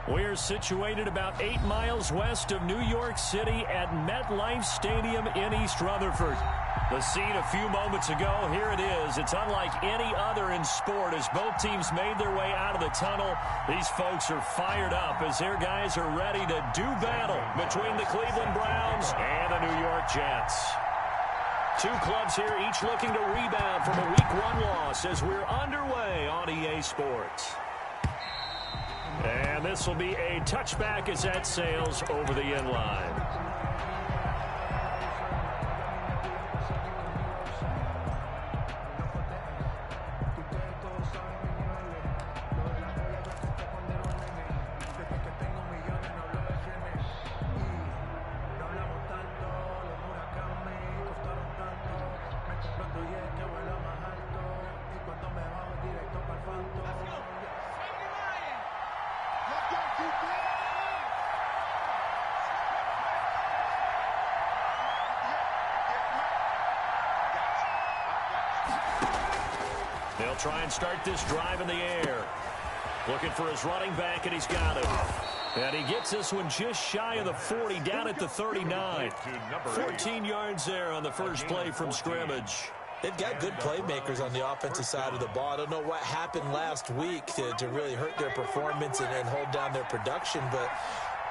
We're situated about 8 miles west of New York City at MetLife Stadium in East Rutherford. The scene a few moments ago, here it is. It's unlike any other in sport as both teams made their way out of the tunnel. These folks are fired up as their guys are ready to do battle between the Cleveland Browns and the New York Jets. Two clubs here, each looking to rebound from a Week 1 loss as we're underway on EA Sports. And this will be a touchback as that sails over the end line. They'll try and start this drive in the air. Looking for his running back, and he's got him. And he gets this one just shy of the 40, down at the 39. 14 yards there on the first play from scrimmage. They've got good playmakers on the offensive side of the ball. I don't know what happened last week to really hurt their performance and hold down their production, but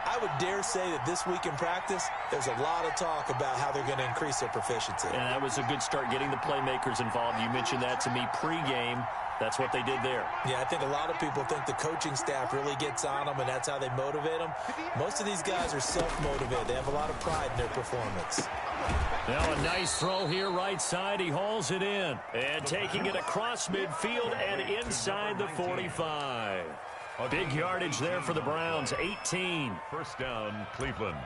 I would dare say that this week in practice, there's a lot of talk about how they're going to increase their proficiency. And that was a good start getting the playmakers involved. You mentioned that to me pregame. That's what they did there. Yeah, I think a lot of people think the coaching staff really gets on them, and that's how they motivate them. Most of these guys are self-motivated. They have a lot of pride in their performance. Now a nice throw here right side. He hauls it in. And taking it across midfield and inside the 45. Big yardage there for the Browns, 18. First down, Cleveland.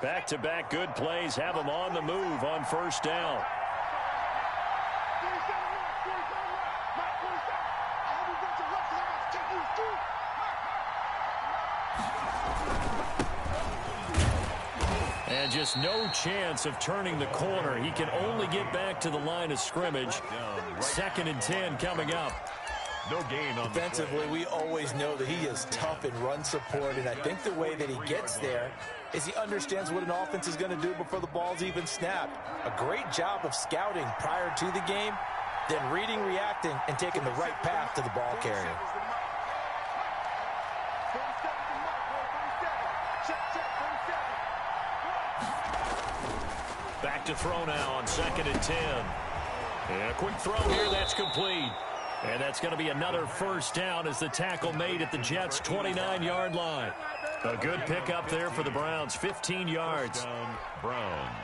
Back-to-back good plays have them on the move on first down. And just no chance of turning the corner. He can only get back to the line of scrimmage. 2nd and 10 coming up. No gain on defensively. We always know that he is tough in run support, and I think the way that he gets there is he understands what an offense is going to do before the ball's even snapped. A great job of scouting prior to the game, then reading, reacting, and taking the right path to the ball carrier. Back to throw now on 2nd and 10. And a quick throw here, that's complete. And that's going to be another first down as the tackle made at the Jets' 29-yard line. A good pickup there for the Browns, 15 yards. Browns.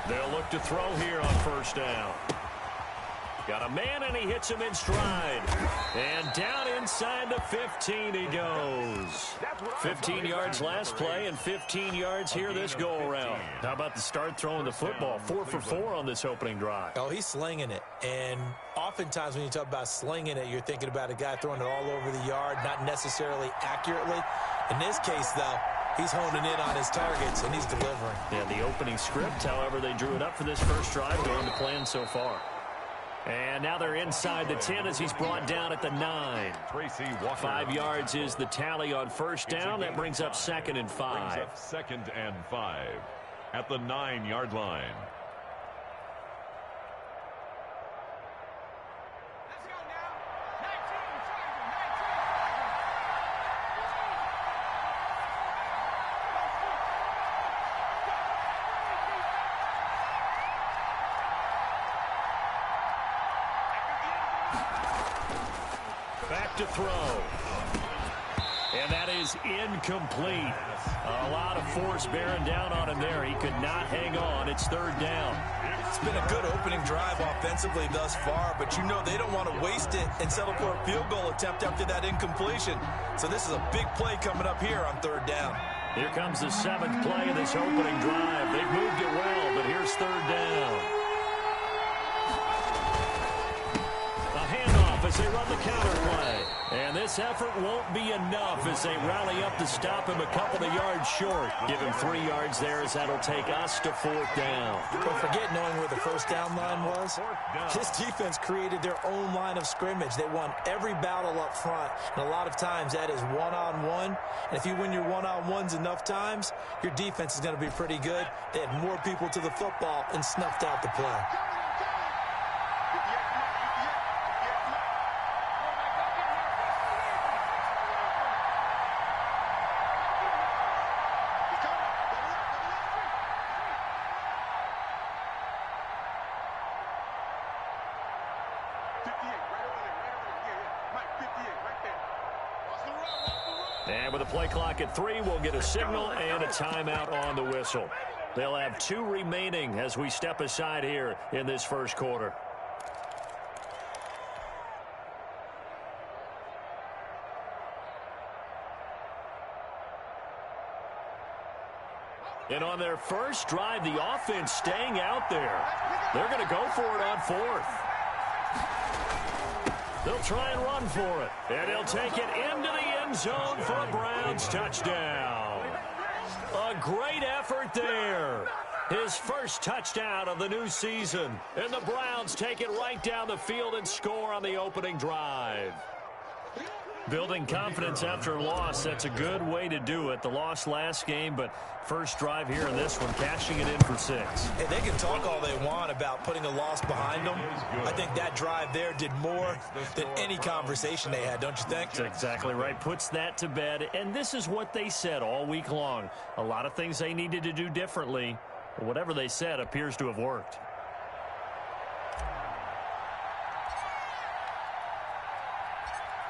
They'll look to throw here on first down. Got a man, and he hits him in stride. And down inside the 15 he goes. 15 yards last play and 15 yards here this go-around. How about the start throwing the football? 4 for 4 on this opening drive. Oh, he's slinging it. And oftentimes when you talk about slinging it, you're thinking about a guy throwing it all over the yard, not necessarily accurately. In this case, though, he's honing in on his targets, and he's delivering. Yeah, the opening script, however, they drew it up for this first drive, going to plan so far. And now they're inside the 10 as he's brought down at the 9. 5 yards is the tally on first down. That brings up 2nd and 5. 2nd and 5 at the 9-yard line. Back to throw. And that is incomplete. A lot of force bearing down on him there. He could not hang on. It's third down. It's been a good opening drive offensively thus far, but you know they don't want to waste it and settle for a field goal attempt after that incompletion. So this is a big play coming up here on third down. Here comes the 7th play of this opening drive. They've moved it well, but here's third down. A handoff as they run the counter play. And this effort won't be enough as they rally up to stop him a couple of yards short. Give him 3 yards there as that'll take us to fourth down. Don't forget knowing where the first down line was. This defense created their own line of scrimmage. They won every battle up front, and a lot of times that is one-on-one. And if you win your one-on-ones enough times, your defense is going to be pretty good. They had more people to the football and snuffed out the play. And with a play clock at 3, we'll get a signal and a timeout on the whistle. They'll have 2 remaining as we step aside here in this first quarter. And on their first drive, the offense staying out there. They're going to go for it on 4th. They'll try and run for it. And he'll take it into the end zone for a Browns touchdown. A great effort there. His first touchdown of the new season. And the Browns take it right down the field and score on the opening drive. Building confidence after a loss, that's a good way to do it. The loss last game, but first drive here in this one, cashing it in for 6. Hey, they can talk all they want about putting a loss behind them. I think that drive there did more than any conversation they had, don't you think? That's exactly right. Puts that to bed, and this is what they said all week long. A lot of things they needed to do differently. Whatever they said appears to have worked.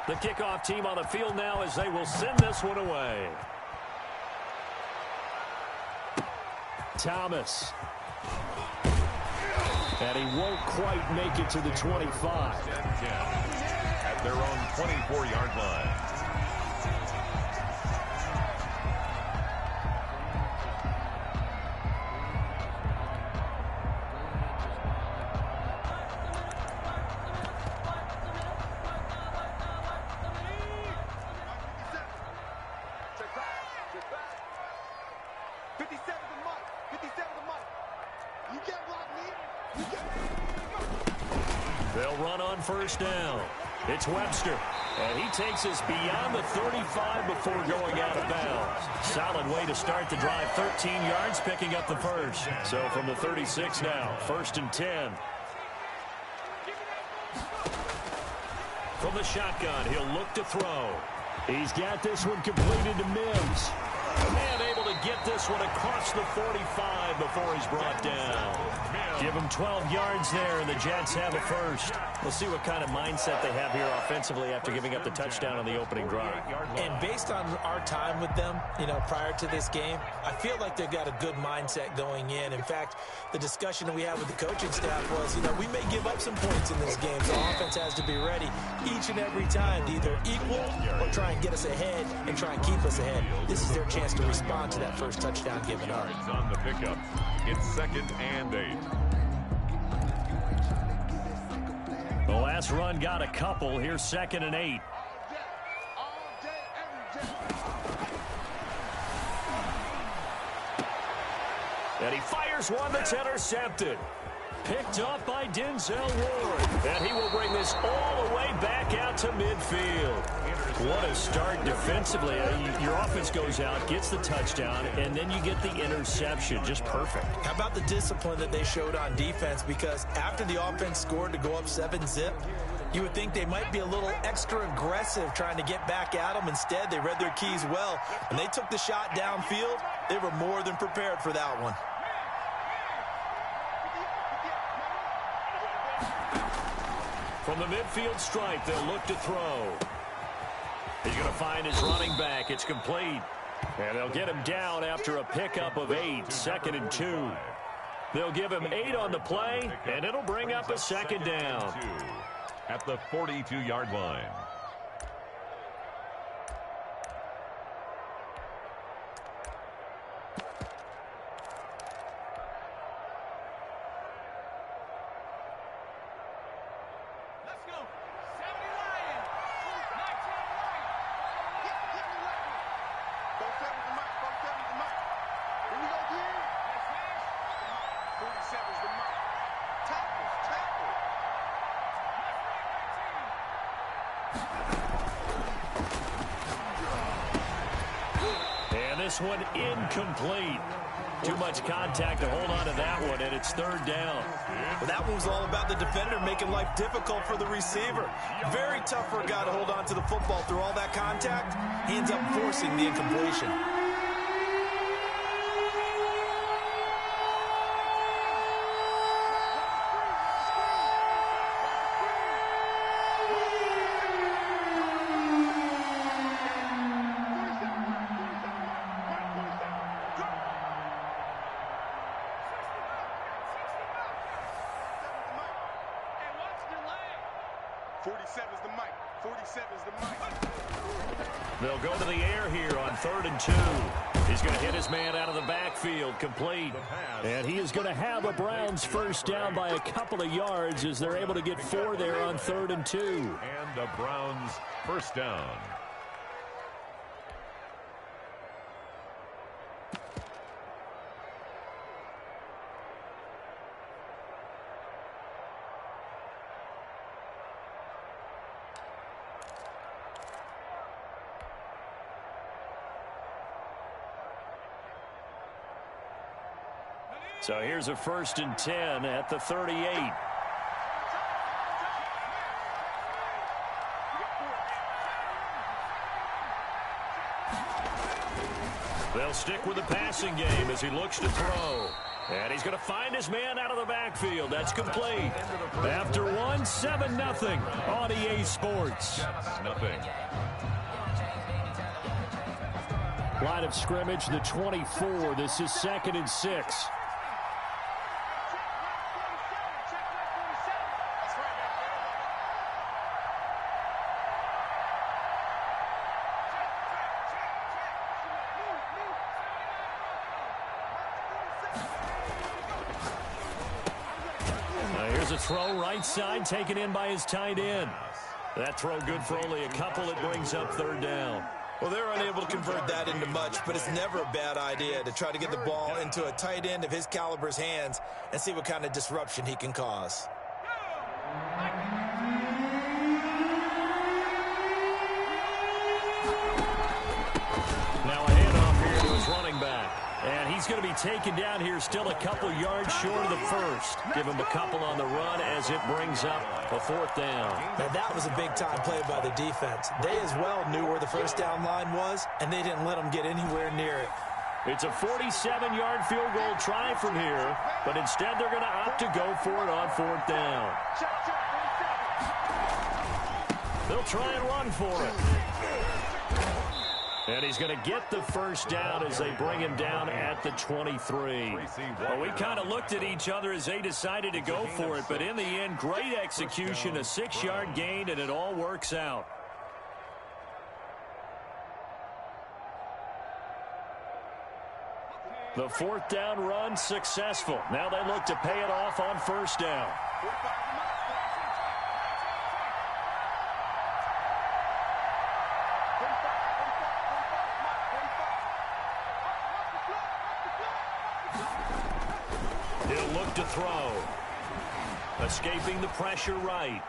The kickoff team on the field now as they will send this one away. Thomas. And he won't quite make it to the 25. At their own 24-yard line. They'll run on first down. It's Webster. And he takes us beyond the 35 before going out of bounds. Solid way to start the drive. 13 yards, picking up the first. So from the 36 now, 1st and 10. From the shotgun, he'll look to throw. He's got this one completed to Mims. And able to get this one across the 45 before he's brought down. Give him 12 yards there, and the Jets have a first. We'll see what kind of mindset they have here offensively after giving up the touchdown on the opening drive. And based on our time with them, prior to this game, I feel like they've got a good mindset going in. In fact, the discussion that we had with the coaching staff was, we may give up some points in this game, so offense has to be ready each and every time to either equal or try and get us ahead and try and keep us ahead. This is their chance to respond to that first touchdown given up. On the pickup, it's 2nd and 8. The last run got a couple. Here's 2nd and 8. And he fires one that's intercepted. Picked up by Denzel Ward. And he will bring this all the way back out to midfield. What a start defensively. Your offense goes out, gets the touchdown, and then you get the interception. Just perfect. How about the discipline that they showed on defense? Because after the offense scored to go up 7-zip, you would think they might be a little extra aggressive trying to get back at them. Instead, they read their keys well. When they took the shot downfield, they were more than prepared for that one. From the midfield stripe, they'll look to throw. He's going to find his running back. It's complete. And they'll get him down after a pickup of 8, 2nd and 2. They'll give him 8 on the play, and it'll bring up a 2nd down. At the 42-yard line. This one incomplete. Too much contact to hold on to that one, and it's 3rd down. Well, that one was all about the defender making life difficult for the receiver. Very tough for a guy to hold on to the football through all that contact. He ends up forcing the incompletion. They'll go to the air here on 3rd and 2. He's going to hit his man out of the backfield, complete. And he is going to have a Browns first down by a couple of yards as they're able to get 4 there on 3rd and 2. And a Browns first down. So here's a 1st and 10 at the 38. They'll stick with the passing game as he looks to throw. And he's going to find his man out of the backfield. That's complete. After one, 7-0 on EA Sports. Line of scrimmage, the 24. This is 2nd and 6. Here's a throw right side, taken in by his tight end. That throw good for only a couple. It brings up 3rd down. Well, they're unable to convert that into much, but it's never a bad idea to try to get the ball into a tight end of his caliber's hands and see what kind of disruption he can cause. Now a handoff here to his running back. And he's going to be taken down here still a couple yards short of the first. Give him a couple on the run as it brings up a 4th down. Now that was a big-time play by the defense. They as well knew where the first down line was, and they didn't let them get anywhere near it. It's a 47-yard field goal try from here, but instead they're going to opt to go for it on 4th down. They'll try and run for it. And he's going to get the first down as they bring him down at the 23. Well, we kind of looked at each other as they decided to go for it, but in the end, great execution, a 6-yard gain, and it all works out. The 4th down run successful. Now they look to pay it off on 1st down. He'll look to throw. Escaping the pressure right.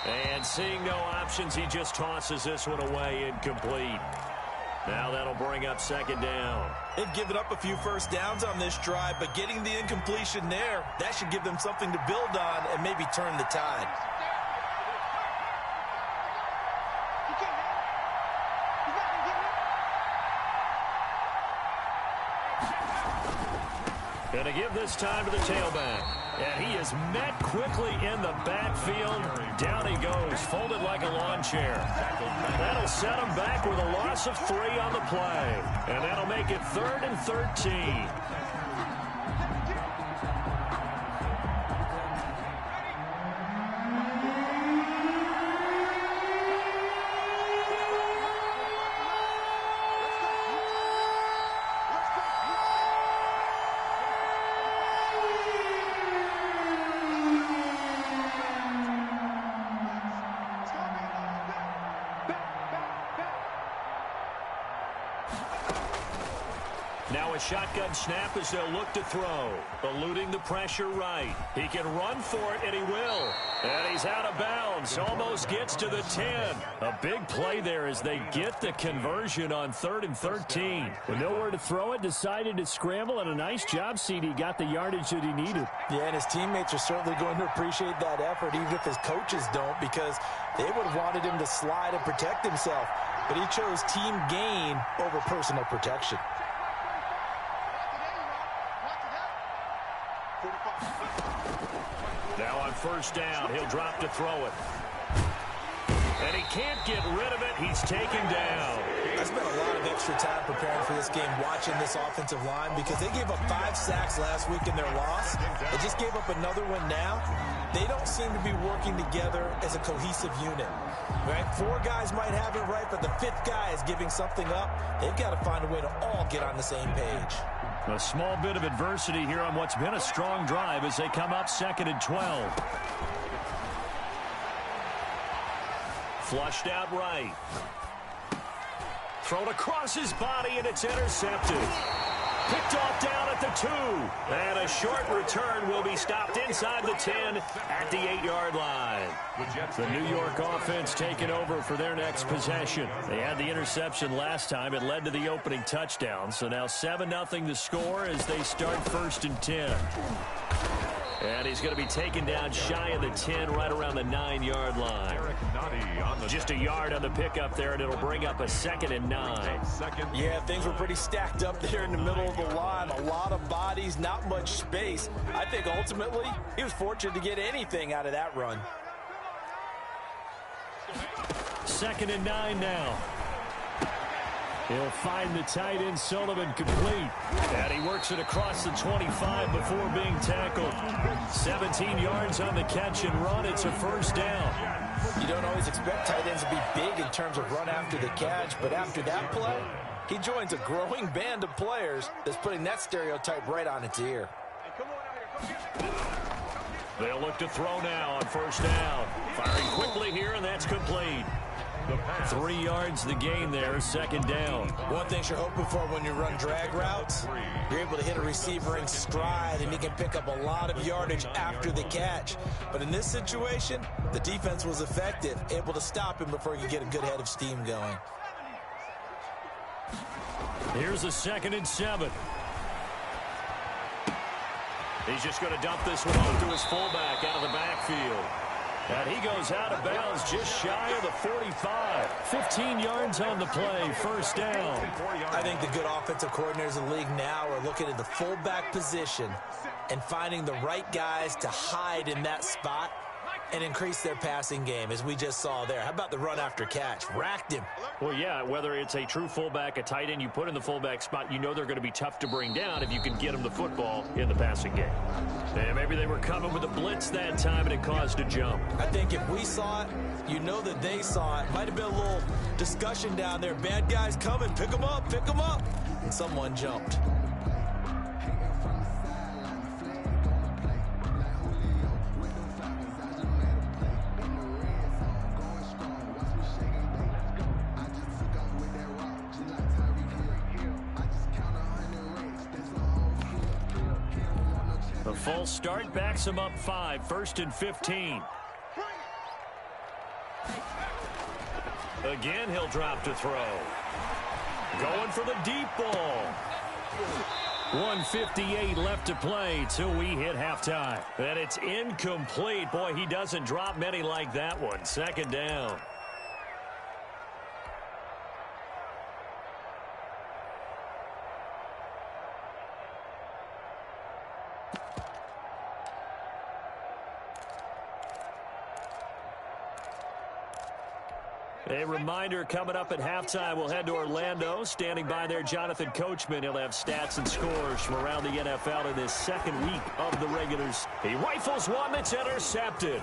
And seeing no options, he just tosses this one away incomplete. Now that'll bring up 2nd down. They've given up a few first downs on this drive, but getting the incompletion there, that should give them something to build on and maybe turn the tide. Going to give this time to the tailback. And he is met quickly in the backfield. Down he goes, folded like a lawn chair. That'll set him back with a loss of 3 on the play. And that'll make it 3rd and 13. Now a shotgun snap as they'll look to throw. Eluding the pressure right. He can run for it, and he will. And he's out of bounds. Almost gets to the 10. A big play there as they get the conversion on 3rd and 13. With nowhere to throw it, decided to scramble, and a nice job, CD. Got the yardage that he needed. Yeah, and his teammates are certainly going to appreciate that effort, even if his coaches don't, because they would have wanted him to slide and protect himself. But he chose team gain over personal protection. Now on 1st down, he'll drop to throw it. And he can't get rid of it. He's taken down. I spent a lot of extra time preparing for this game, watching this offensive line, because they gave up 5 sacks last week in their loss. They just gave up another one now. They don't seem to be working together as a cohesive unit. Right? 4 guys might have it right, but the 5th guy is giving something up. They've got to find a way to all get on the same page. A small bit of adversity here on what's been a strong drive as they come up 2nd and 12. Flushed out right. Thrown across his body, and it's intercepted. Picked off down at the 2. And a short return will be stopped inside the 10 at the 8-yard line. The New York offense taking over for their next possession. They had the interception last time. It led to the opening touchdown. So now 7-0 the score as they start 1st and 10. And he's going to be taken down shy of the 10, right around the 9-yard line. Just a yard on the pickup there, and it'll bring up a 2nd and 9. Yeah, things were pretty stacked up there in the middle of the line. A lot of bodies, not much space. I think ultimately he was fortunate to get anything out of that run. 2nd and 9 now. He'll find the tight end, Sullivan, complete. And he works it across the 25 before being tackled. 17 yards on the catch and run. It's a 1st down. You don't always expect tight ends to be big in terms of run after the catch, but after that play, he joins a growing band of players that's putting that stereotype right on its ear. They'll look to throw now on 1st down. Firing quickly here, and that's complete. 3 yards the gain there, 2nd down. One thing you're hoping for when you run drag routes, you're able to hit a receiver in stride, and he can pick up a lot of yardage after the catch. But in this situation, the defense was effective, able to stop him before he could get a good head of steam going. Here's a 2nd and 7. He's just going to dump this one off to his fullback out of the backfield. And he goes out of bounds just shy of the 45. 15 yards on the play, 1st down. I think the good offensive coordinators in the league now are looking at the fullback position and finding the right guys to hide in that spot and increase their passing game, as we just saw there. How about the run after catch? Racked him. Well, yeah, whether it's a true fullback, a tight end you put in the fullback spot, you know they're going to be tough to bring down if you can get them the football in the passing game. And maybe they were coming with a blitz that time and it caused a jump. I think if we saw it, you know that they saw it. Might have been a little discussion down there. Bad guys coming. Pick them up. Pick them up. And someone jumped. The full start backs him up 5, 1st and 15. Again, he'll drop to throw. Going for the deep ball. 1:58 left to play till we hit halftime. And it's incomplete. Boy, he doesn't drop many like that one. 2nd down. A reminder, coming up at halftime, we'll head to Orlando. Standing by there, Jonathan Coachman. He'll have stats and scores from around the NFL in this second week of the regulars. He rifles one that's intercepted.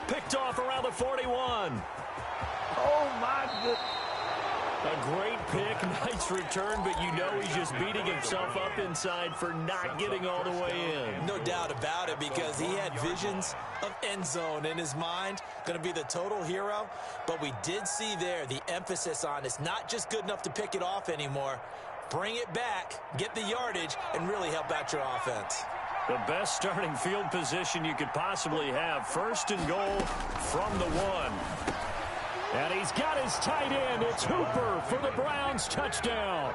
Picked off around the 41. Oh, my goodness. A great pick, nice return, but you know he's just beating himself up inside for not getting all the way in. No doubt about it, because he had visions of end zone in his mind. Going to be the total hero, but we did see there the emphasis on it's not just good enough to pick it off anymore. Bring it back, get the yardage, and really help out your offense. The best starting field position you could possibly have. First and goal from the 1. And he's got his tight end. It's Hooper for the Browns touchdown.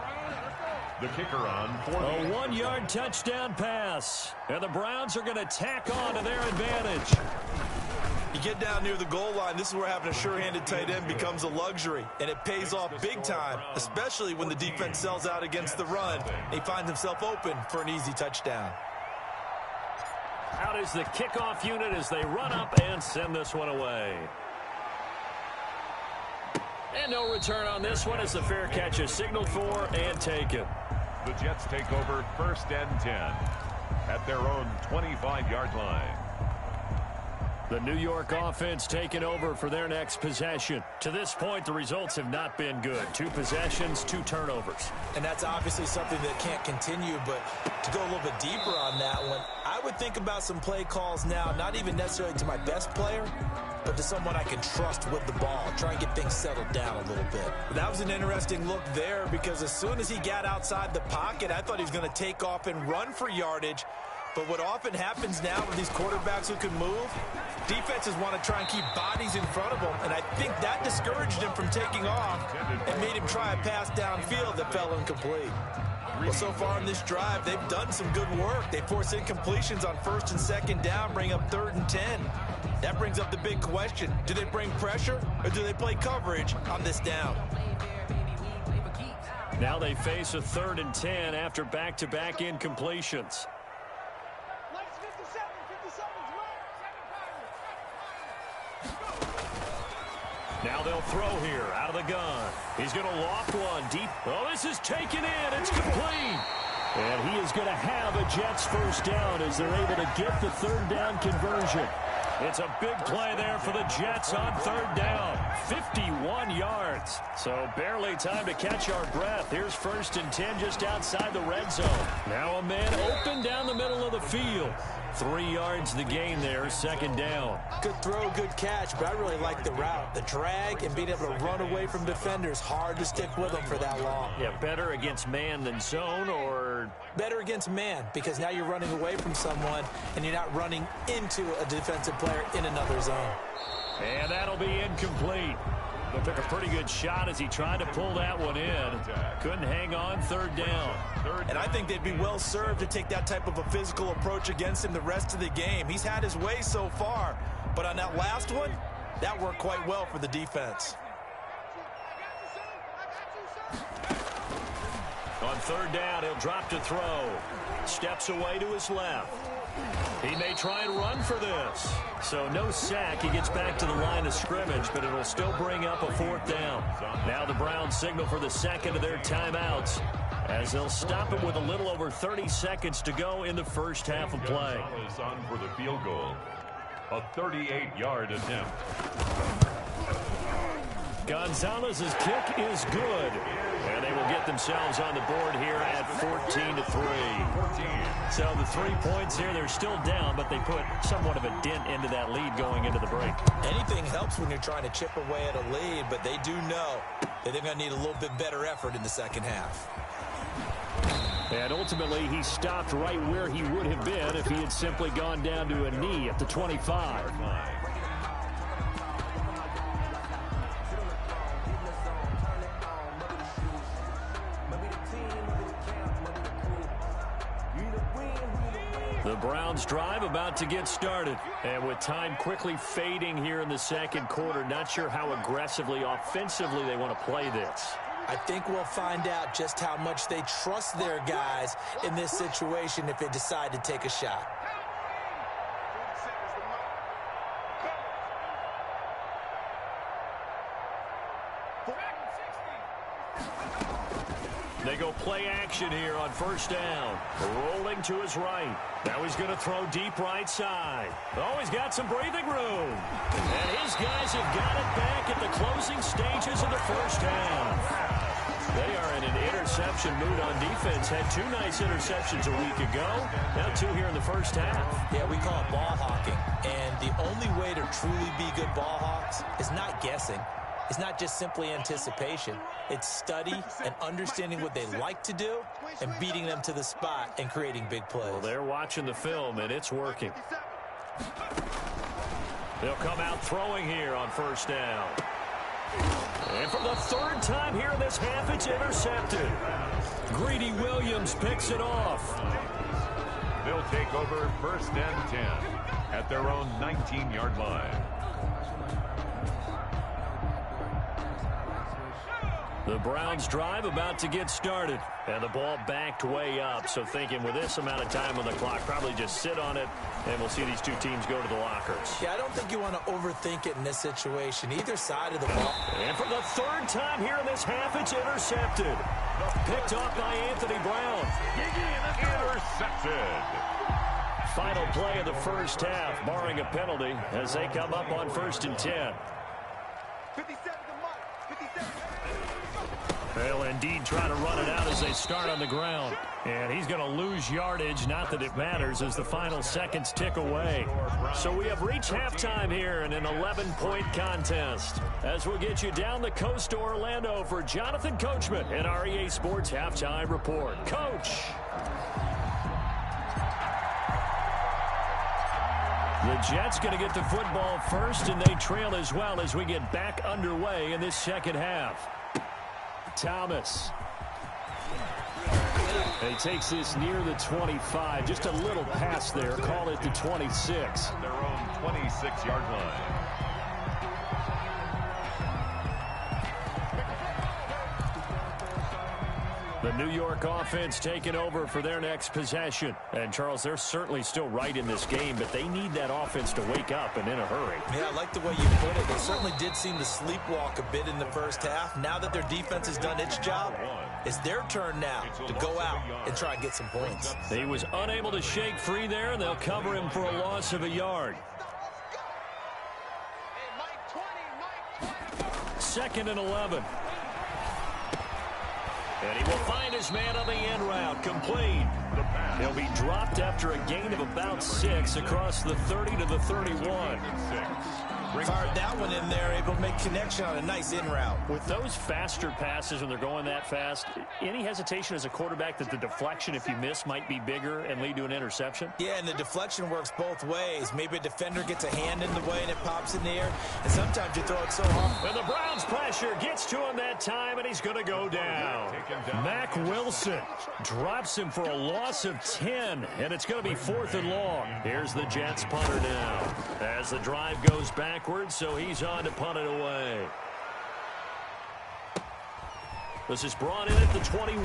The kicker on for a 1-yard touchdown pass. And the Browns are going to tack on to their advantage. You get down near the goal line, this is where having a sure-handed tight end becomes a luxury, and it pays off big time, especially when the defense sells out against the run. He finds himself open for an easy touchdown. Out is the kickoff unit as they run up and send this one away. And no return on this one as the fair catch is signaled for and taken. The Jets take over 1st and 10 at their own 25-yard line. The New York offense taking over for their next possession. To this point, the results have not been good. 2 possessions, 2 turnovers. And that's obviously something that can't continue, but to go a little bit deeper on that one, I would think about some play calls now, not even necessarily to my best player, but to someone I can trust with the ball. Try and get things settled down a little bit. That was an interesting look there, because as soon as he got outside the pocket, I thought he was going to take off and run for yardage. But what often happens now with these quarterbacks who can move, defenses want to try and keep bodies in front of them, and I think that discouraged him from taking off and made him try a pass downfield that fell incomplete. Well, so far in this drive, they've done some good work. They force incompletions on 1st and 2nd down, bring up 3rd and 10. That brings up the big question. Do they bring pressure, or do they play coverage on this down? Now they face a 3rd and 10 after back-to-back incompletions. Now they'll throw here out of the gun. He's going to loft one deep. Oh, this is taken in. It's complete. And he is going to have a Jets first down as they're able to get the 3rd down conversion. It's a big play there for the Jets on 3rd down. 51 yards. So barely time to catch our breath. Here's 1st and 10 just outside the red zone. Now a man open down the middle of the field. 3 yards the gain there, 2nd down. Good throw, good catch, but I really like the route. The drag and being able to run away from defenders, hard to stick with them for that long. Yeah, better against man than zone, or? Better against man, because now you're running away from someone and you're not running into a defensive player in another zone. And that'll be incomplete. He took a pretty good shot as he tried to pull that one in. Couldn't hang on, 3rd down. And I think they'd be well served to take that type of a physical approach against him the rest of the game. He's had his way so far, but on that last one, that worked quite well for the defense. On 3rd down, he'll drop to throw. Steps away to his left. He may try and run for this. So no sack. He gets back to the line of scrimmage, but it'll still bring up a 4th down. Now the Browns signal for the 2nd of their timeouts as they'll stop it with a little over 30 seconds to go in the first half of play. On for the field goal. A 38-yard attempt. Gonzalez's kick is good. And they will get themselves on the board here at 14-3. So the 3 points here, they're still down, but they put somewhat of a dent into that lead going into the break. Anything helps when you're trying to chip away at a lead, but they do know that they're going to need a little bit better effort in the second half. And ultimately, he stopped right where he would have been if he had simply gone down to a knee at the 25. The Browns drive about to get started. And with time quickly fading here in the 2nd quarter, not sure how aggressively, offensively they want to play this. I think we'll find out just how much they trust their guys in this situation if they decide to take a shot. They go play action here on first down. Rolling to his right. Now he's going to throw deep right side. Oh, he's got some breathing room. And his guys have got it back at the closing stages of the first half. They are in an interception mood on defense. Had 2 nice interceptions a week ago. Now 2 here in the first half. Yeah, we call it ball hawking. And the only way to truly be good ball hawks is not guessing. It's not just simply anticipation. It's study and understanding what they like to do and beating them to the spot and creating big plays. Well, they're watching the film, and it's working. They'll come out throwing here on first down. And for the 3rd time here in this half, it's intercepted. Greedy Williams picks it off. They'll take over first and 10 at their own 19-yard line. The Browns drive about to get started. And the ball backed way up. So thinking with this amount of time on the clock, probably just sit on it, and we'll see these 2 teams go to the lockers. Yeah, I don't think you want to overthink it in this situation. Either side of the ball. And for the 3rd time here in this half, it's intercepted. Picked off by Anthony Brown. Intercepted. Final play of the first half, barring a penalty, as they come up on first and 10. 57 to Mike. 57. They'll indeed try to run it out as they start on the ground. And he's going to lose yardage, not that it matters, as the final seconds tick away. So we have reached halftime here in an 11-point contest. As we'll get you down the coast to Orlando for Jonathan Coachman and our EA Sports Halftime Report. Coach! The Jets going to get the football first, and they trail as well as we get back underway in this second half. Thomas. He takes this near the 25. Just a little pass there. Call it the 26. Their own 26-yard line. The New York offense taking over for their next possession. And, Charles, they're certainly still right in this game, but they need that offense to wake up and in a hurry. Yeah, I like the way you put it. They certainly did seem to sleepwalk a bit in the first half. Now that their defense has done its job, it's their turn now to go out and try and get some points. He was unable to shake free there, and they'll cover him for a loss of a yard. 2nd and 11. And he will find his man on the end route. Complete. He'll be dropped after a gain of about 6 across the 30 to the 31. Fired that one in there, able to make connection on a nice in route. With those faster passes when they're going that fast, any hesitation as a quarterback that the deflection, if you miss, might be bigger and lead to an interception? Yeah, and the deflection works both ways. Maybe a defender gets a hand in the way and it pops in the air, and sometimes you throw it so hard. And the Browns pressure gets to him that time, and he's going to go down. Mack Wilson drops him for a loss of 10, and it's going to be 4th and long. Here's the Jets punter now as the drive goes backwards, so he's on to punt it away. This is brought in at the 21.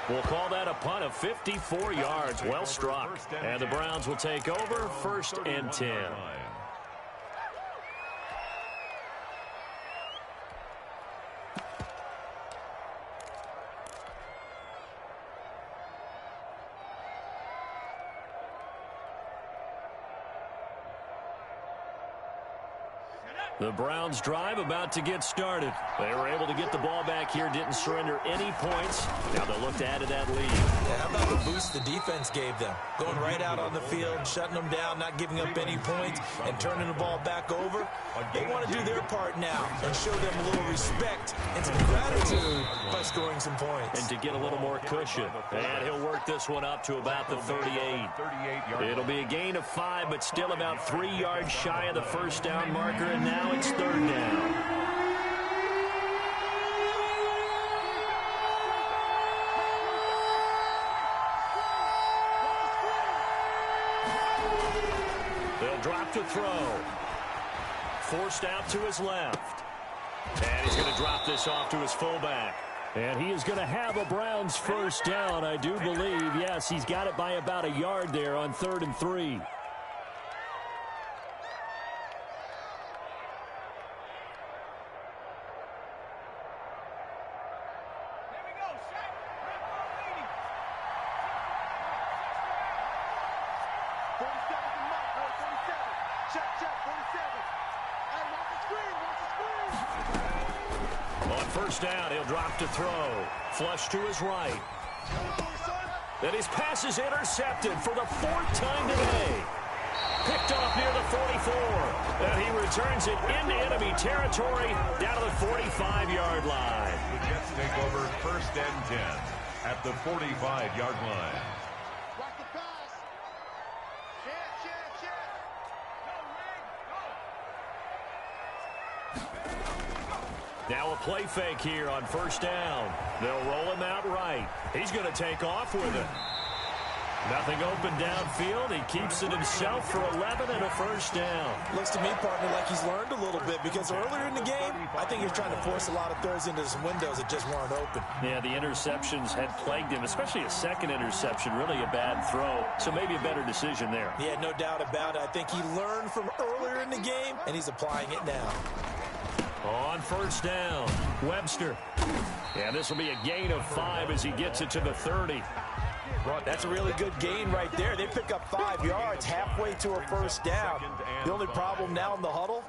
We'll call that a punt of 54 yards. Well struck. And the Browns will take over 1st and 10. The Browns drive about to get started. They were able to get the ball back here, didn't surrender any points. Now they'll look to add to that lead. Yeah, how about the boost the defense gave them? Going right out on the field, shutting them down, not giving up any points, and turning the ball back over. They want to do their part now and show them a little respect and some gratitude by scoring some points. And to get a little more cushion. And he'll work this one up to about the 38. It'll be a gain of 5, but still about 3 yards shy of the first down marker, and now it's 3rd down. They'll drop to throw. Forced out to his left. And he's going to drop this off to his fullback. And he is going to have a Browns first down, I do believe. Yes, he's got it by about a yard there on 3rd and 3. Check, 47. Hey, watch the screen, watch the screen. On first down, he'll drop to throw. Flush to his right. And his pass is intercepted for the 4th time today. Picked off near the 44. And he returns it into enemy territory down to the 45-yard line. The Jets take over first and 10 at the 45-yard line. Watch the pass. Check. Now a play fake here on first down. They'll roll him out right. He's going to take off with it. Nothing open downfield. He keeps it himself for 11 and a first down. Looks to me, partner, like he's learned a little bit because earlier in the game, I think he was trying to force a lot of throws into some windows that just weren't open. Yeah, the interceptions had plagued him, especially a second interception, really a bad throw. So maybe a better decision there. Yeah, no doubt about it. I think he learned from earlier in the game, and he's applying it now. On first down, Webster. Yeah, this will be a gain of 5 as he gets it to the 30. That's a really good gain right there. They pick up 5 yards halfway to a first down. The only problem now in the huddle,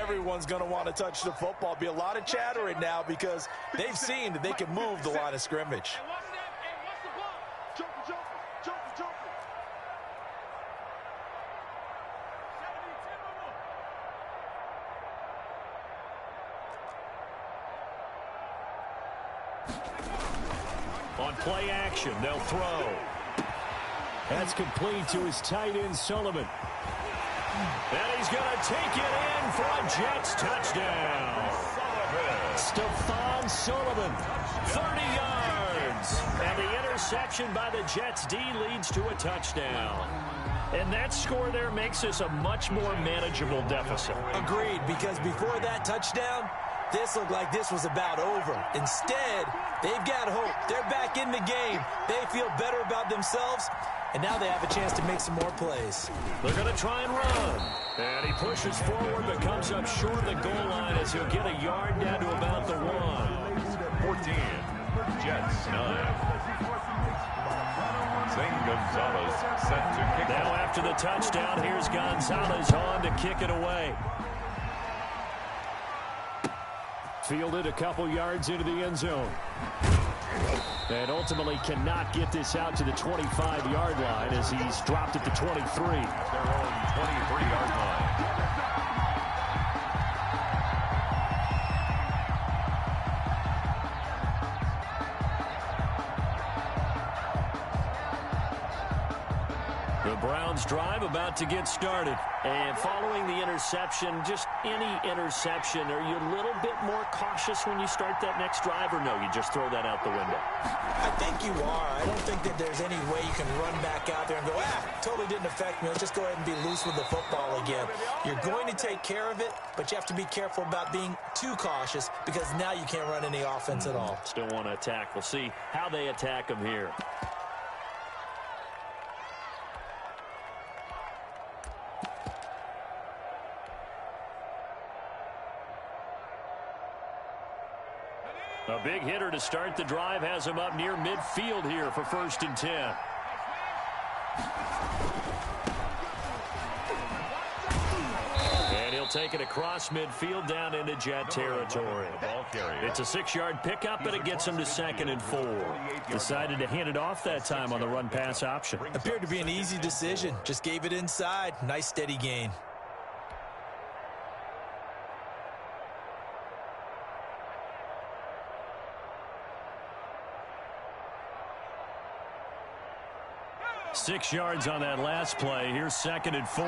everyone's going to want to touch the football. Be a lot of chattering now because they've seen that they can move the line of scrimmage. On play action, they'll throw. That's complete to his tight end, Sullivan. And he's going to take it in for a Jets touchdown. Stephon Sullivan, 30 yards. And the interception by the Jets D leads to a touchdown. And that score there makes this a much more manageable deficit. Agreed, because before that touchdown, this looked like this was about over. Instead, they've got hope. They're back in the game. They feel better about themselves, and now they have a chance to make some more plays. They're going to try and run. And he pushes forward but comes up short of the goal line as he'll get a yard down to about the 1. 14, Jets 9. Zane Gonzalez set to kick. Now after the touchdown, here's Gonzalez on to kick it away. Fielded a couple yards into the end zone. And ultimately cannot get this out to the 25-yard line as he's dropped at the 23. Their own 23-yard line. The Browns drive about to get started. And following the interception, just any interception, are you a little bit more cautious when you start that next drive, or no, you just throw that out the window? I think you are. I don't think that there's any way you can run back out there and go, totally didn't affect me. Let's just go ahead and be loose with the football again. You're going to take care of it, but you have to be careful about being too cautious because now you can't run any offense at all. Still want to attack. We'll see how they attack them here. A big hitter to start the drive has him up near midfield here for first and 10. And he'll take it across midfield down into Jet territory. It's a 6-yard pickup, but it gets him to 2nd and 4. Decided to hand it off that time on the run-pass option. Appeared to be an easy decision. Just gave it inside. Nice steady gain. Six yards on that last play. Here's 2nd and 4.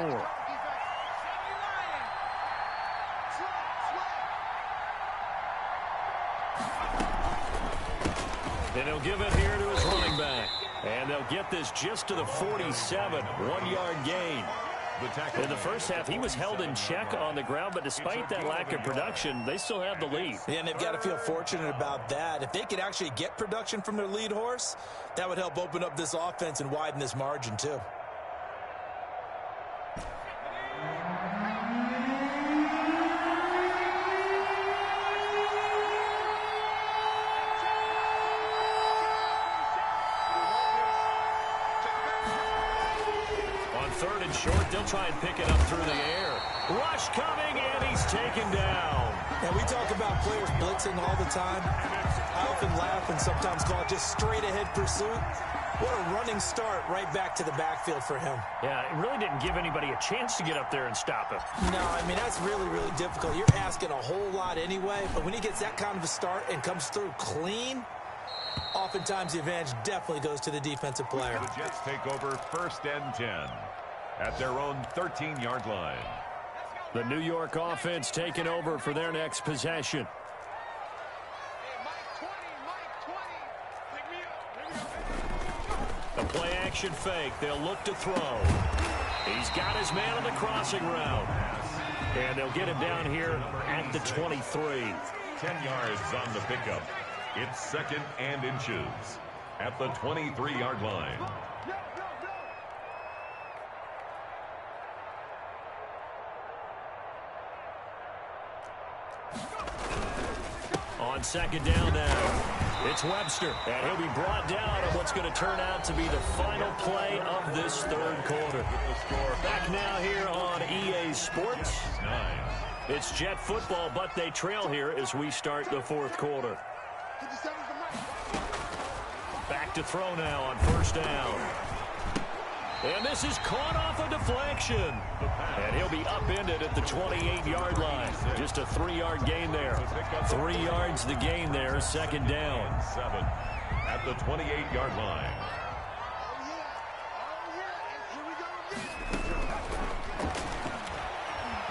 And he'll give it here to his running back. And they'll get this just to the 47. 1-yard gain. In the first half, he was held in check on the ground, but despite that lack of production, they still have the lead. Yeah, and they've got to feel fortunate about that. If they could actually get production from their lead horse, that would help open up this offense and widen this margin, too. third and short. They'll try and pick it up through the air. Rush coming, and he's taken down. Now, we talk about players blitzing all the time. I often laugh and sometimes call it just straight-ahead pursuit. What a running start right back to the backfield for him. Yeah, it really didn't give anybody a chance to get up there and stop him. No, I mean, that's really, really difficult. You're asking a whole lot anyway, but when he gets that kind of a start and comes through clean, oftentimes the advantage definitely goes to the defensive player. The Jets take over 1st and 10 at their own 13-yard line. The New York offense taking over for their next possession. A play-action fake. They'll look to throw. He's got his man on the crossing route. And they'll get him down here at the 23. 10 yards on the pickup. It's 2nd and inches at the 23-yard line. On 2nd down now, it's Webster, and he'll be brought down on what's going to turn out to be the final play of this 3rd quarter. Back now here on EA Sports. It's Jet football, but they trail here as we start the 4th quarter. Back to throw now on 1st down. And this is caught off a deflection. And he'll be upended at the 28-yard line. Just a 3-yard gain there. 3 yards the gain there, 2nd down. 7 at the 28-yard line.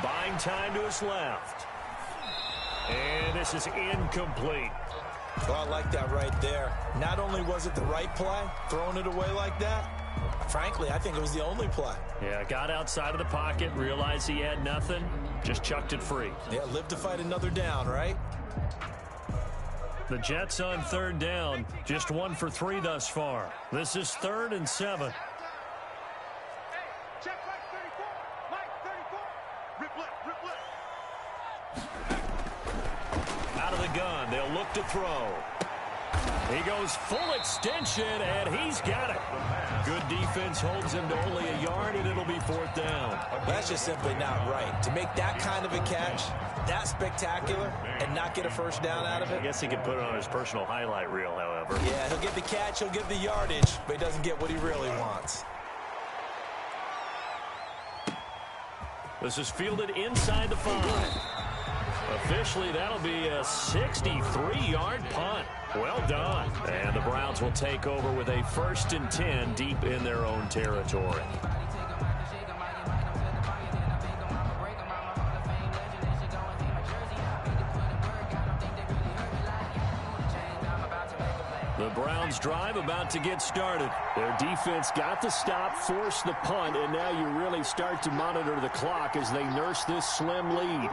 Buying time to his left. And this is incomplete. Well, I like that right there. Not only was it the right play, throwing it away like that, frankly, I think it was the only play. Yeah, got outside of the pocket, realized he had nothing, just chucked it free. Yeah, live to fight another down, right? The Jets on 3rd down, just 1 for 3 thus far. This is 3rd and 7. Out of the gun, they'll look to throw. He goes full extension, and he's got it. Good defense holds him to only a yard, and it'll be 4th down. That's just simply not right. To make that kind of a catch, that spectacular, and not get a 1st down out of it. I guess he could put it on his personal highlight reel, however. Yeah, he'll get the catch, he'll get the yardage, but he doesn't get what he really wants. This is fielded inside the 5. Officially, that'll be a 63-yard punt. Well done. And the Browns will take over with a 1st and 10 deep in their own territory. The Browns drive about to get started. Their defense got the stop, forced the punt, and now you really start to monitor the clock as they nurse this slim lead.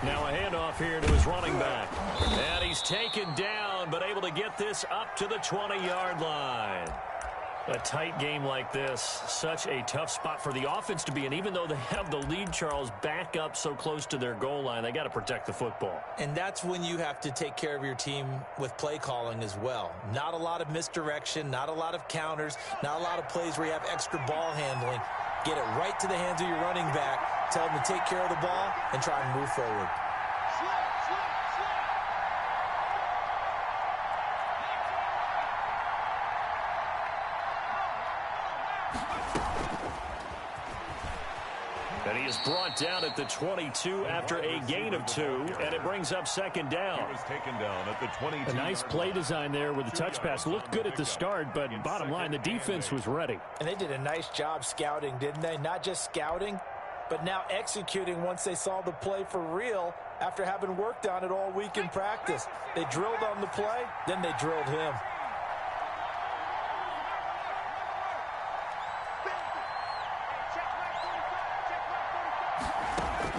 Now a handoff here to his running back. And he's taken down, but able to get this up to the 20-yard line. A tight game like this, such a tough spot for the offense to be in. Even though they have the lead, Charles, back up so close to their goal line, they got to protect the football. And that's when you have to take care of your team with play calling as well. Not a lot of misdirection, not a lot of counters, not a lot of plays where you have extra ball handling. Get it right to the hands of your running back, tell them to take care of the ball, and try and move forward. And he is brought down at the 22 after a gain of 2, and it brings up 2nd down. He was taken down at the 22. A nice play design there with the touch pass. Looked good at the start, but bottom line, the defense was ready. And they did a nice job scouting, didn't they? Not just scouting, but now executing once they saw the play for real after having worked on it all week in practice. They drilled on the play, then they drilled him.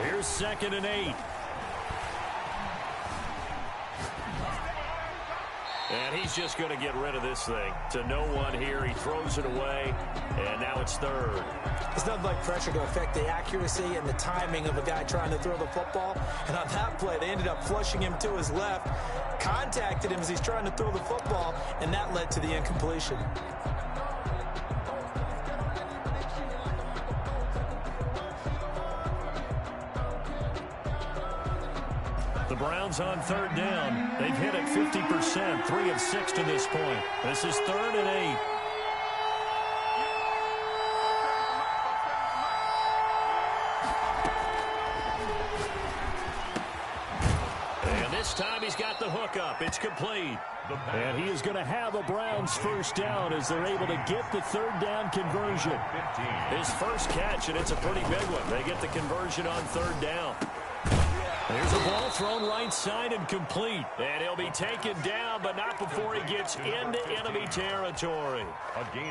Here's 2nd and 8. And he's just going to get rid of this thing. To no one here. He throws it away, and now it's third. It's nothing like pressure to affect the accuracy and the timing of a guy trying to throw the football. And on that play, they ended up flushing him to his left, contacted him as he's trying to throw the football, and that led to the incompletion. The Browns on third down. They've hit it 50%, 3 of 6 to this point. This is 3rd and 8. And this time he's got the hook up. It's complete. And he is going to have a Browns first down as they're able to get the third down conversion. His first catch, and it's a pretty big one. They get the conversion on third down. There's a ball thrown right side and complete. And he'll be taken down, but not before he gets into enemy territory.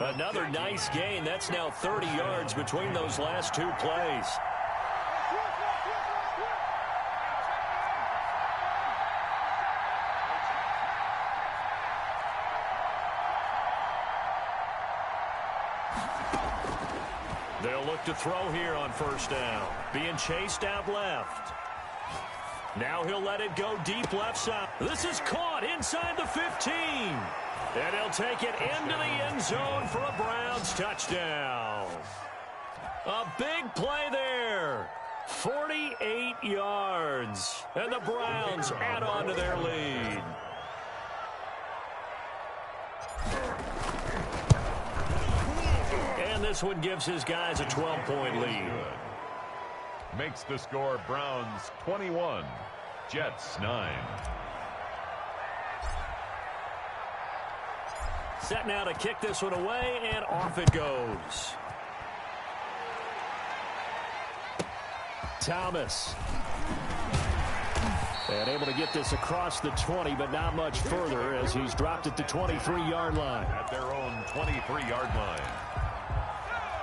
Another nice gain. That's now 30 yards between those last 2 plays. They'll look to throw here on first down. Being chased out left. Now he'll let it go deep left side. This is caught inside the 15. And he'll take it into the end zone for a Browns touchdown. A big play there. 48 yards. And the Browns add on to their lead. And this one gives his guys a 12-point lead. Makes the score Browns 21, Jets 9. Set now to kick this one away, and off it goes. Thomas. And able to get this across the 20, but not much further as he's dropped it to 23-yard line. At their own 23-yard line.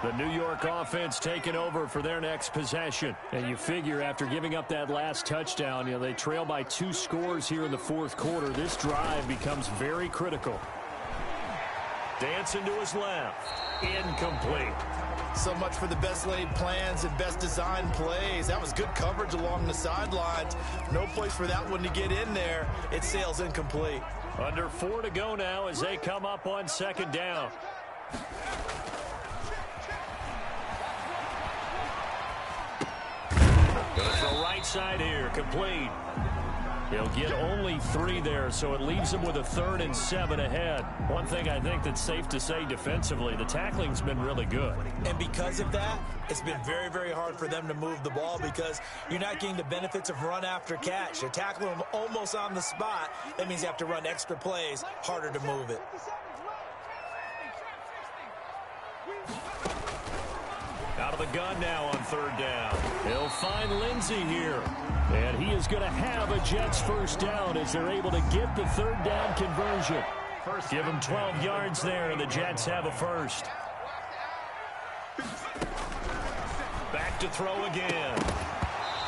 The New York offense taking over for their next possession. And you figure after giving up that last touchdown, they trail by 2 scores here in the 4th quarter. This drive becomes very critical. Dancing to his left. Incomplete. So much for the best laid plans and best designed plays. That was good coverage along the sidelines. No place for that one to get in there. It sails incomplete. Under 4 to go now as they come up on 2nd down. Going to throw right side here, complete. He'll get only 3 there, so it leaves him with a 3rd and 7 ahead. One thing I think that's safe to say defensively, the tackling's been really good. And because of that, it's been very, very hard for them to move the ball because you're not getting the benefits of run after catch. You're tackling them almost on the spot. That means you have to run extra plays, harder to move it. Out of the gun now on 3rd down. He'll find Lindsey here. And he is going to have a Jets first down as they're able to get the 3rd down conversion. Give him 12 yards there, and the Jets have a first. Back to throw again.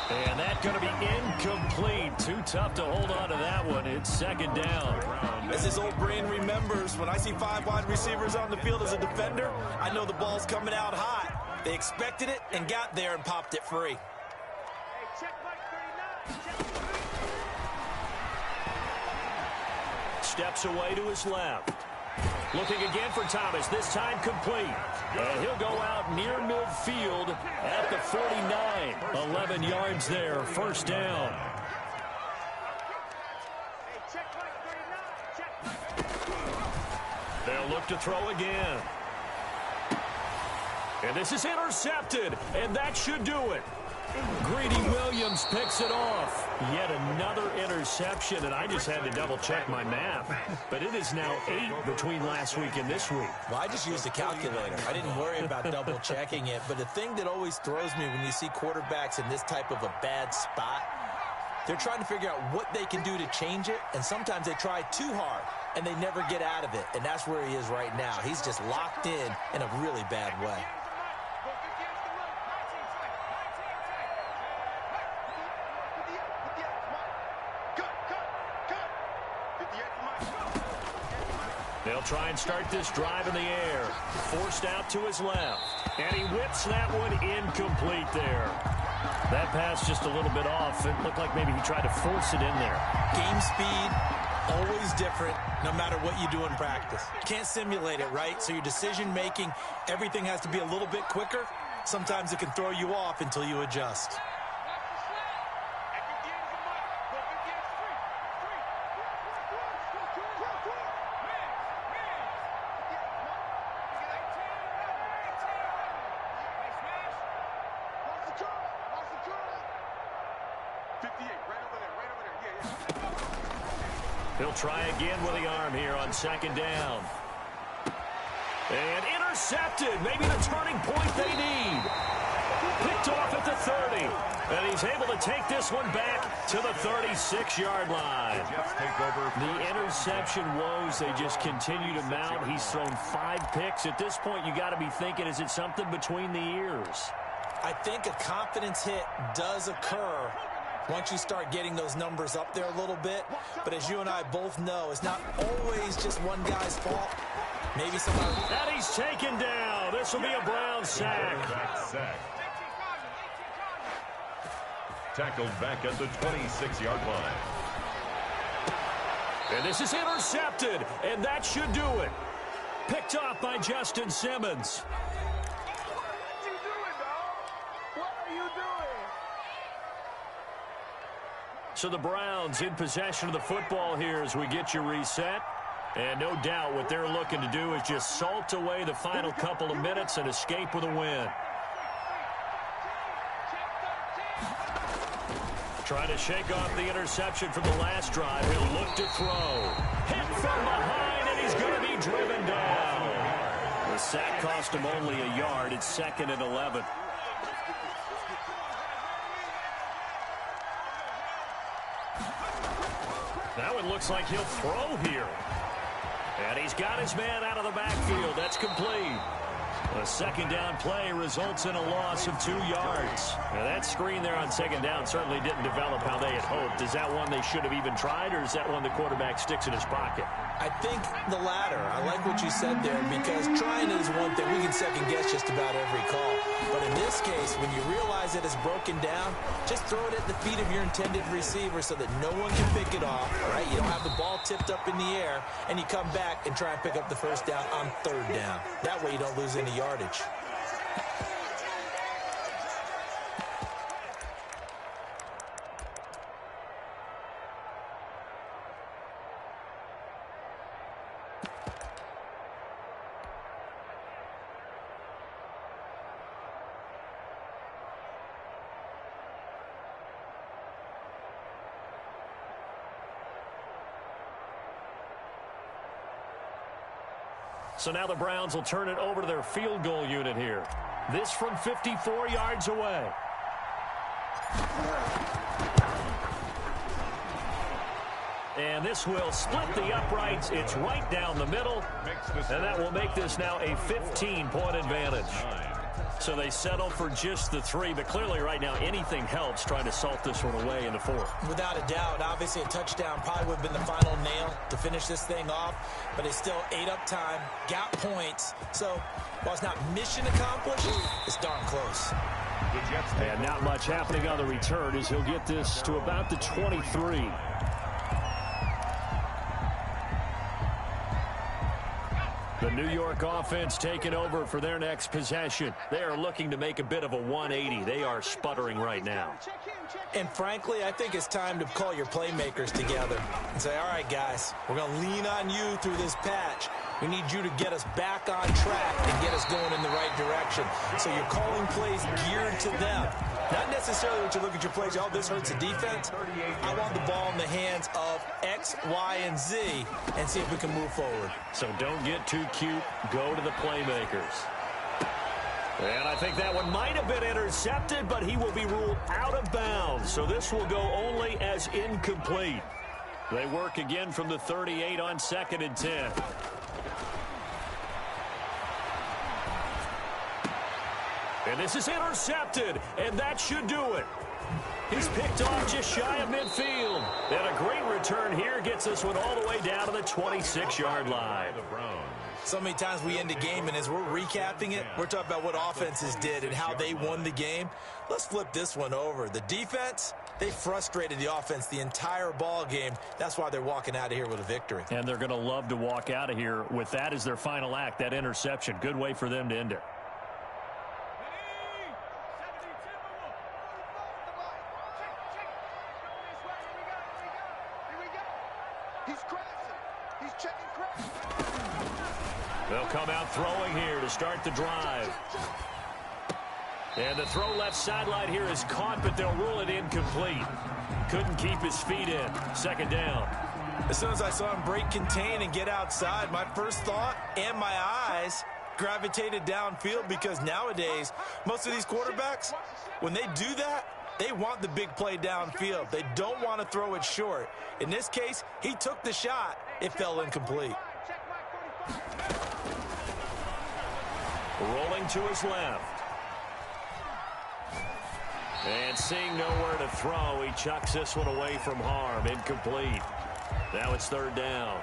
And that's going to be incomplete. Too tough to hold on to that one. It's 2nd down. As his old brain remembers, when I see 5 wide receivers on the field as a defender, I know the ball's coming out hot. They expected it and got there and popped it free. Steps away to his left. Looking again for Thomas, this time complete. And he'll go out near midfield at the 49. 11 yards there, first down. They'll look to throw again. And this is intercepted, and that should do it. Greedy Williams picks it off. Yet another interception, and I just had to double-check my math. But it is now 8 between last week and this week. Well, I just used a calculator. I didn't worry about double-checking it. But the thing that always throws me when you see quarterbacks in this type of a bad spot, they're trying to figure out what they can do to change it, and sometimes they try too hard, and they never get out of it. And that's where he is right now. He's just locked in a really bad way. They'll try and start this drive in the air. Forced out to his left. And he whips that one incomplete there. That pass just a little bit off. It looked like maybe he tried to force it in there. Game speed, always different, no matter what you do in practice. Can't simulate it, right? So your decision-making, everything has to be a little bit quicker. Sometimes it can throw you off until you adjust. He'll try again with the arm here on second down. And intercepted. Maybe the turning point they need. Picked off at the 30. And he's able to take this one back to the 36-yard line. The interception woes, they just continue to mount. He's thrown 5 picks. At this point, you got to be thinking, is it something between the ears? I think a confidence hit does occur once you start getting those numbers up there a little bit. But as you and I both know, it's not always just one guy's fault. Maybe somebody... And he's taken down. This will be a Brown sack. Tackled back at the 26-yard line. And this is intercepted. And that should do it. Picked off by Justin Simmons. What you doing, dog? What are you doing? So the Browns in possession of the football here as we get you reset. And no doubt what they're looking to do is just salt away the final couple of minutes and escape with a win. Trying to shake off the interception from the last drive. He'll look to throw. Hit from behind, and he's going to be driven down. The sack cost him only a yard. It's 2nd and 11. That one looks like he'll throw here. And he's got his man out of the backfield. That's complete. A second down play results in a loss of 2 yards. Now that screen there on second down certainly didn't develop how they had hoped. Is that one they should have even tried, or is that one the quarterback sticks in his pocket? I think the latter. I like what you said there, because trying is one thing. We can second guess just about every call. But in this case, when you realize it is broken down, just throw it at the feet of your intended receiver so that no one can pick it off, right? You don't have the ball tipped up in the air, and you come back and try and pick up the first down on 3rd down. That way you don't lose any yardage. So now the Browns will turn it over to their field goal unit here. This from 54 yards away. And this will split the uprights. It's right down the middle. And that will make this now a 15-point advantage. So they settle for just the 3, but clearly right now anything helps trying to salt this one away in the 4th. Without a doubt, obviously a touchdown probably would have been the final nail to finish this thing off, but it's still ate up time, got points. So while it's not mission accomplished, it's darn close. And not much happening on the return as he'll get this to about the 23. The New York offense taking over for their next possession. They are looking to make a bit of a 180. They are sputtering right now. And frankly, I think it's time to call your playmakers together and say, all right, guys, we're going to lean on you through this patch. We need you to get us back on track and get us going in the right direction. So you're calling plays geared to them. Not necessarily what you look at your plays, oh, this hurts the defense. I want the ball in the hands of X, Y, and Z and see if we can move forward. So don't get too cute. Go to the playmakers. And I think that one might have been intercepted, but he will be ruled out of bounds. So this will go only as incomplete. They work again from the 38 on 2nd and 10. And this is intercepted, and that should do it. He's picked off just shy of midfield. And a great return here gets this one all the way down to the 26-yard line. So many times we end a game, and as we're recapping it, we're talking about what offenses did and how they won the game. Let's flip this one over. The defense, they frustrated the offense the entire ball game. That's why they're walking out of here with a victory. And they're going to love to walk out of here with that as their final act, that interception. Good way for them to end it. They'll come out throwing here to start the drive. And the throw left sideline here is caught, but they'll rule it incomplete. Couldn't keep his feet in. Second down. As soon as I saw him break contain and get outside, my first thought and my eyes gravitated downfield, because nowadays, most of these quarterbacks, when they do that, they want the big play downfield. They don't want to throw it short. In this case, he took the shot. It fell incomplete. Rolling to his left. And seeing nowhere to throw, he chucks this one away from harm. Incomplete. Now it's third down.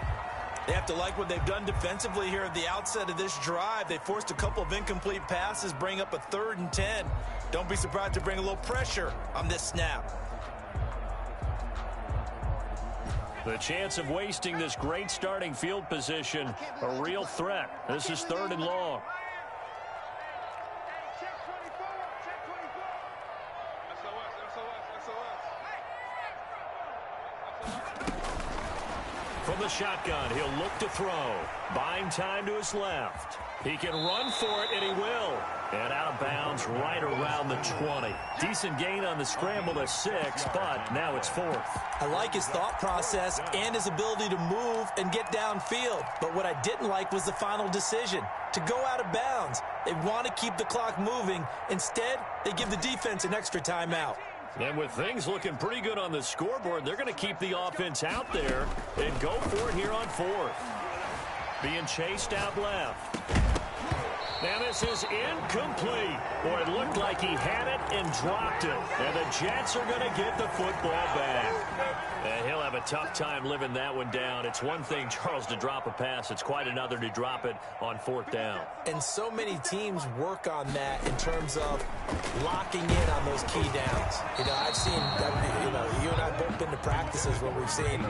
They have to like what they've done defensively here at the outset of this drive. They forced a couple of incomplete passes, bring up a 3rd and 10. Don't be surprised to bring a little pressure on this snap. The chance of wasting this great starting field position, a real threat. This is 3rd and long. From the shotgun, he'll look to throw. Buying time to his left. He can run for it, and he will. And out of bounds right around the 20. Decent gain on the scramble to 6, but now it's 4th. I like his thought process and his ability to move and get downfield. But what I didn't like was the final decision, to go out of bounds. They want to keep the clock moving. Instead, they give the defense an extra timeout. And with things looking pretty good on the scoreboard, they're going to keep the offense out there and go for it here on 4th. Being chased out left. Now this is incomplete. Boy, it looked like he had it and dropped it. And the Jets are going to get the football back. And he'll have a tough time living that one down. It's one thing, Charles, to drop a pass. It's quite another to drop it on 4th down. And so many teams work on that in terms of locking in on those key downs. You know, I've seen, you and I have both been to practices where we've seen,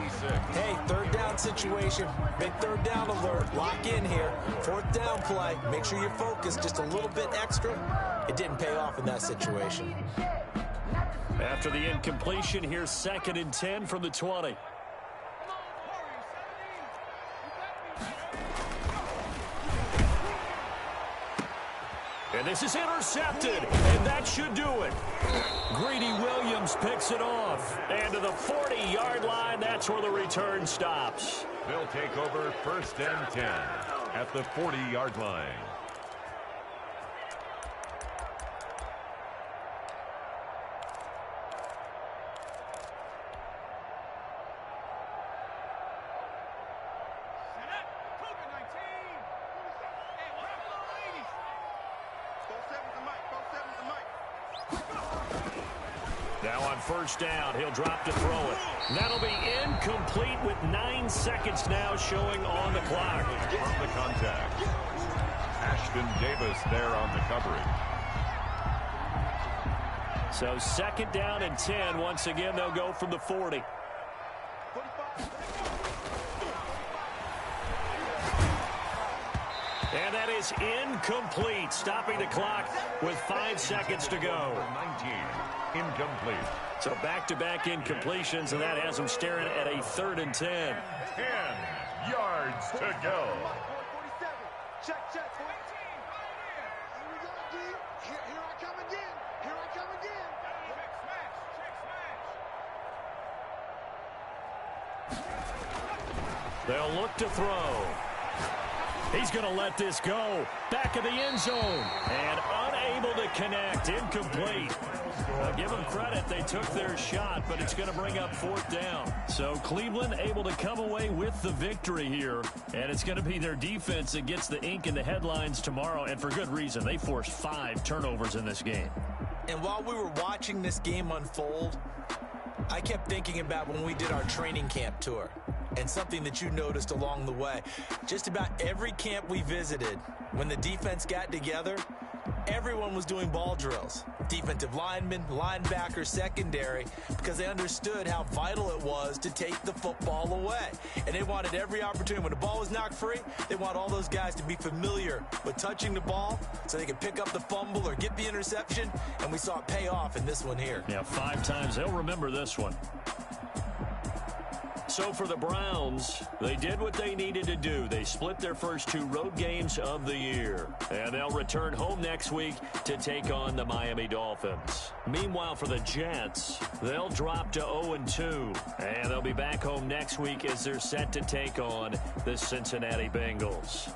hey, 3rd down situation, big 3rd down alert, lock in here, 4th down play, make sure you're focused just a little bit extra. It didn't pay off in that situation. After the incompletion, here's 2nd and 10 from the 20. And this is intercepted, and that should do it. Greedy Williams picks it off. And to the 40-yard line, that's where the return stops. They'll take over 1st and 10 at the 40-yard line. Now on 1st down, he'll drop to throw it. That'll be incomplete with 9 seconds now showing on the clock. On the contact. Ashton Davis there on the coverage. So 2nd down and 10. Once again, they'll go from the 40. And that is incomplete, stopping the clock with 5 seconds to go. 19, incomplete. So back-to-back incompletions, and that has them staring at a 3rd and 10. 10 yards to go. Check, check. Here I come again. Here I come again. They'll look to throw. He's going to let this go. Back of the end zone. And unable to connect. Incomplete. Now, give them credit. They took their shot, but it's going to bring up 4th down. So Cleveland able to come away with the victory here. And it's going to be their defense that gets the ink in the headlines tomorrow. And for good reason. They forced 5 turnovers in this game. And while we were watching this game unfold, I kept thinking about when we did our training camp tour and something that you noticed along the way. Just about every camp we visited, when the defense got together, everyone was doing ball drills. Defensive linemen, linebackers, secondary, because they understood how vital it was to take the football away. And they wanted every opportunity. When the ball was knocked free, they want all those guys to be familiar with touching the ball so they could pick up the fumble or get the interception. And we saw it pay off in this one here. Yeah, 5 times. They'll remember this one. So for the Browns, they did what they needed to do. They split their first 2 road games of the year. And they'll return home next week to take on the Miami Dolphins. Meanwhile, for the Jets, they'll drop to 0-2. And they'll be back home next week as they're set to take on the Cincinnati Bengals.